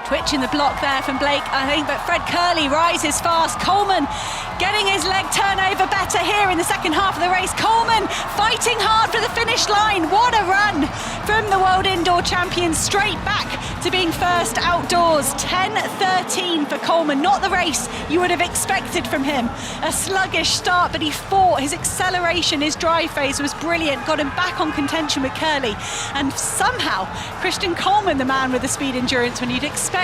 Twitch in the block there from Blake, I think, but Fred Curley rises fast. Coleman getting his leg turnover better here in the second half of the race. Coleman fighting hard for the finish line. What a run from the World Indoor Champion, straight back to being first outdoors. 10:13 for Coleman, not the race you would have expected from him. A sluggish start, but he fought. His acceleration, his drive phase was brilliant, got him back on contention with Curley. And somehow, Christian Coleman, the man with the speed endurance, when you'd expect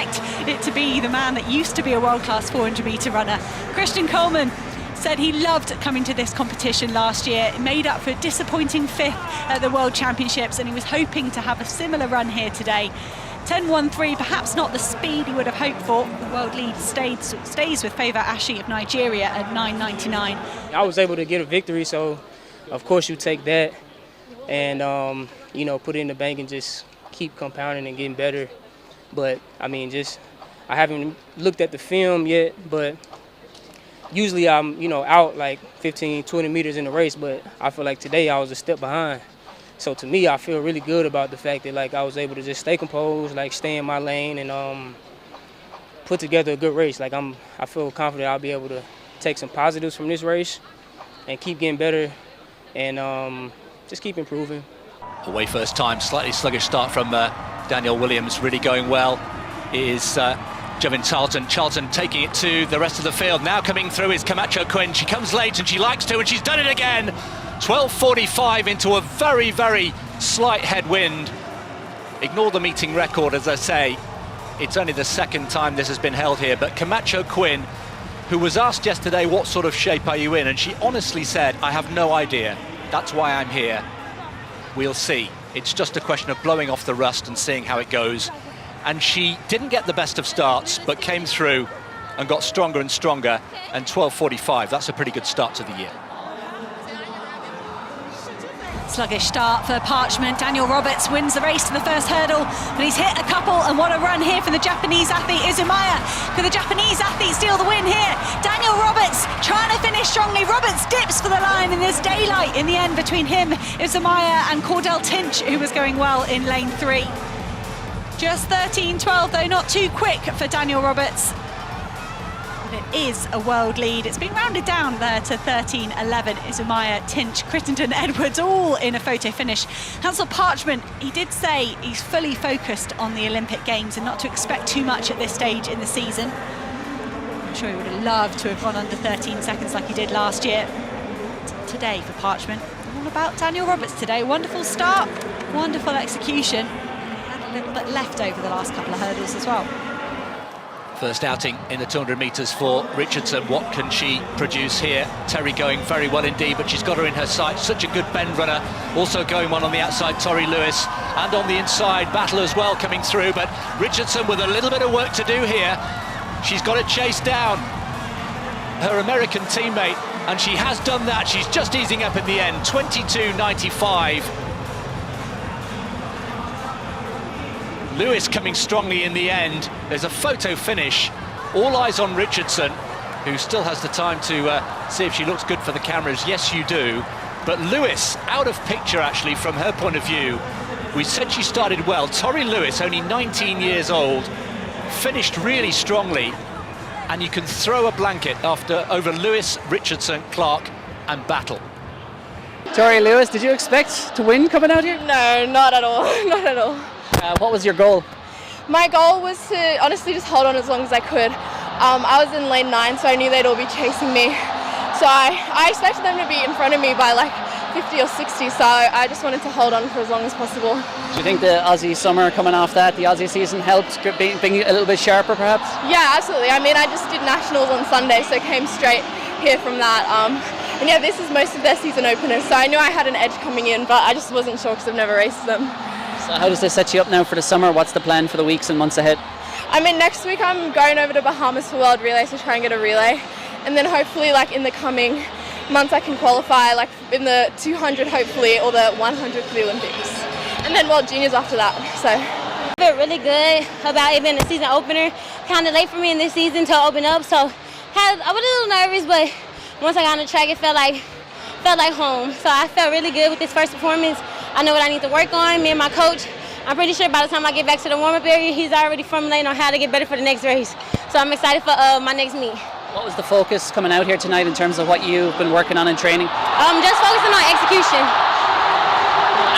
it to be the man that used to be a world-class 400-metre runner. Christian Coleman said he loved coming to this competition last year. It made up for a disappointing 5th at the World Championships, and he was hoping to have a similar run here today. 10:13, perhaps not the speed he would have hoped for. The world lead stays with Favour Ashi of Nigeria at 9:99. I was able to get a victory, so of course you take that and put it in the bank and just keep compounding and getting better. But I mean, I haven't looked at the film yet, but usually I'm out like 15-20 meters in the race, but I feel like today I was a step behind. So to me, I feel really good about the fact that I was able to just stay composed, stay in my lane, and put together a good race. I feel confident I'll be able to take some positives from this race and keep getting better and just keep improving. Away first time, slightly sluggish start from Daniel Williams, really going well is Jevin Charlton. Charlton taking it to the rest of the field. Now coming through is Camacho Quinn. She comes late and she likes to, and she's done it again. 12:45 into a very, very slight headwind. Ignore the meeting record, as I say. It's only the second time this has been held here, but Camacho Quinn, who was asked yesterday, what sort of shape are you in? And she honestly said, I have no idea. That's why I'm here. We'll see. It's just a question of blowing off the rust and seeing how it goes. And she didn't get the best of starts, but came through and got stronger and stronger. And 12:45, that's a pretty good start to the year. Sluggish start for Parchment. Daniel Roberts wins the race to the first hurdle, but he's hit a couple, and what a run here from the Japanese athlete Izumaya. Could the Japanese athlete steal the win here? Daniel Roberts trying to finish strongly. Roberts dips for the line, and there's daylight in the end between him, Izumaya, and Cordell Tinch, who was going well in lane 3. Just 13:12 though, not too quick for Daniel Roberts. It is a world lead. It's been rounded down there to 13:11. Izumaya, Tinch, Crittenden, Edwards, all in a photo finish. Hansel Parchment, he did say he's fully focused on the Olympic Games and not to expect too much at this stage in the season. I'm sure he would have loved to have gone under 13 seconds like he did last year. Today for Parchment, all about Daniel Roberts today. Wonderful start, wonderful execution. He had a little bit left over the last couple of hurdles as well. First outing in the 200 metres for Richardson. What can she produce here? Terry going very well indeed, but she's got her in her sight. Such a good bend runner. Also going one on the outside, Tori Lewis. And on the inside, Battle as well coming through. But Richardson with a little bit of work to do here. She's got to chase down her American teammate, and she has done that. She's just easing up in the end. 22:95. Lewis coming strongly in the end. There's a photo finish. All eyes on Richardson, who still has the time to see if she looks good for the cameras. Yes, you do. But Lewis, out of picture actually from her point of view. We said she started well. Tori Lewis, only 19 years old, finished really strongly. And you can throw a blanket over Lewis, Richardson, Clark and Battle. Tori Lewis, did you expect to win coming out here? No, not at all. Not at all. What was your goal? My goal was to honestly just hold on as long as I could. I was in lane 9, so I knew they'd all be chasing me. So I expected them to be in front of me by like 50 or 60, so I just wanted to hold on for as long as possible. Do you think the Aussie summer coming off that, the Aussie season, helped being a little bit sharper perhaps? Yeah, absolutely. I mean, I just did nationals on Sunday, so came straight here from that. And yeah, this is most of their season openers, so I knew I had an edge coming in, but I just wasn't sure because I've never raced them. So how does this set you up now for the summer? What's the plan for the weeks and months ahead? I mean, next week I'm going over to Bahamas for World Relay to try and get a relay. And then hopefully, like in the coming months, I can qualify like in the 200 hopefully, or the 100 for the Olympics. And then World Juniors after that, so. I feel really good about it being a season opener. Kind of late for me in this season to open up, so I was a little nervous, but once I got on the track, it felt like home. So I felt really good with this first performance. I know what I need to work on. Me and my coach I'm pretty sure by the time I get back to the warm-up area, he's already formulating on how to get better for the next race. So I'm excited for my next meet. What was the focus coming out here tonight in terms of what you've been working on in training? Just focusing on execution.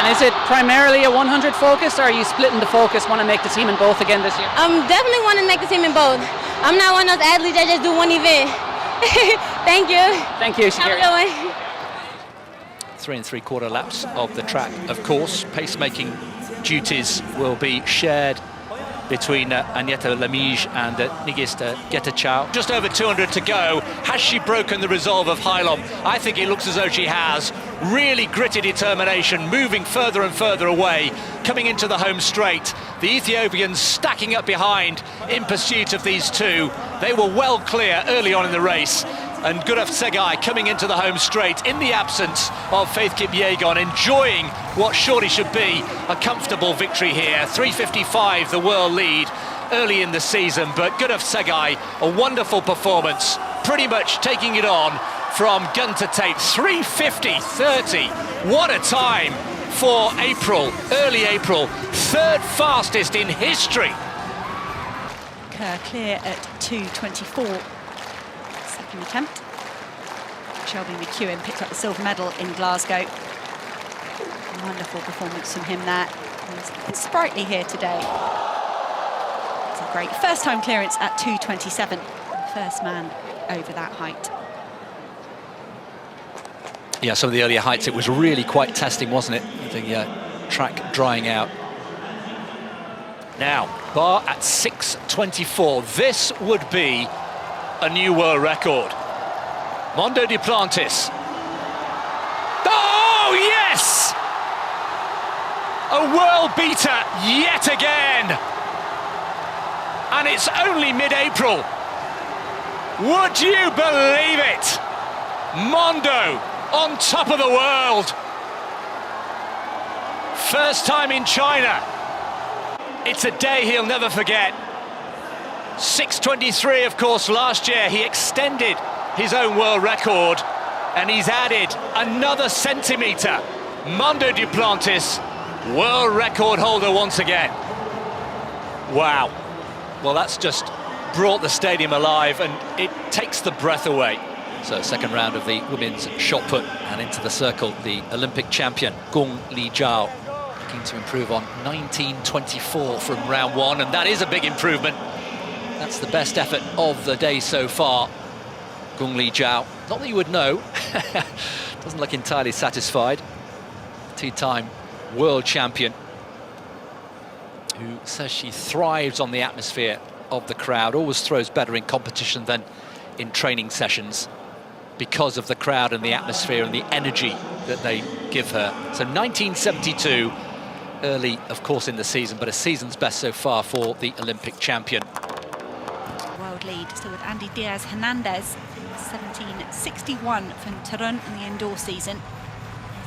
And is it primarily a 100 focus, or are you splitting the focus, want to make the team in both again this year? Definitely want to make the team in both. I'm not one of those athletes that just do one event. Thank you. Thank you, Shakira. Have a good one. 3 3/4 laps of the track, of course. Pacemaking duties will be shared between Agneta Lamige and Nigista Getachau. Just over 200 to go. Has she broken the resolve of Hailom? I think it looks as though she has. Really gritty determination, moving further and further away, coming into the home straight. The Ethiopians stacking up behind in pursuit of these two. They were well clear early on in the race. And Guraf Segai coming into the home straight in the absence of Faith Kipyegon, enjoying what surely should be a comfortable victory here. 3:55 the world lead early in the season, but Guraf Segai, a wonderful performance, pretty much taking it on from gun to tape. 3:50.30, what a time for April, early April, third fastest in history. Kerr clear at 2:24. Second attempt. Shelby McEwen picked up the silver medal in Glasgow. Wonderful performance from him there. He's a bit sprightly here today. It's a great first time clearance at 2:27. First man over that height. Yeah, some of the earlier heights, it was really quite testing, wasn't it? The track drying out. Now, bar at 6:24. This would be a new world record. Mondo Duplantis. Oh, yes! A world beater yet again. And it's only mid-April. Would you believe it? Mondo on top of the world. First time in China. It's a day he'll never forget. 6:23, of course, last year he extended his own world record, and he's added another centimetre. Mondo Duplantis, world record holder once again. Wow. Well, that's just brought the stadium alive, and it takes the breath away. So, second round of the women's shot put, and into the circle, the Olympic champion, Gong Li Zhao, looking to improve on 19.24 from round one, and that is a big improvement. That's the best effort of the day so far. Gong Li Zhao, not that you would know, doesn't look entirely satisfied. Two-time world champion who says she thrives on the atmosphere of the crowd, always throws better in competition than in training sessions because of the crowd and the atmosphere and the energy that they give her. So 1972, early, of course, in the season, but a season's best so far for the Olympic champion. World lead still with Andy Diaz-Hernandez, 1761 from Turin in the indoor season.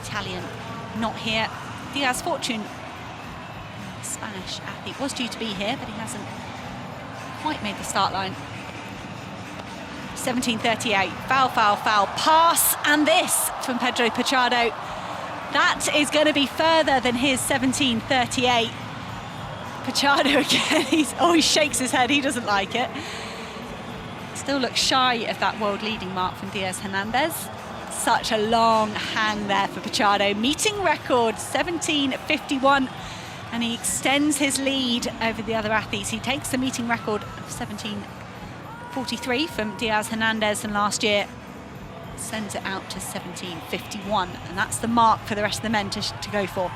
Italian not here. Diaz Fortune, Spanish athlete, was due to be here, but he hasn't quite made the start line. 17:38, foul, foul, foul, pass, and this from Pedro Pachado. That is going to be further than his 17:38. Pachado again, he shakes his head, he doesn't like it. Still looks shy of that world leading mark from Diaz-Hernandez. Such a long hang there for Pachado, meeting record 17:51, and he extends his lead over the other athletes. He takes the meeting record of 17:43 from Diaz-Hernandez and last year, sends it out to 17:51, and that's the mark for the rest of the men to go for.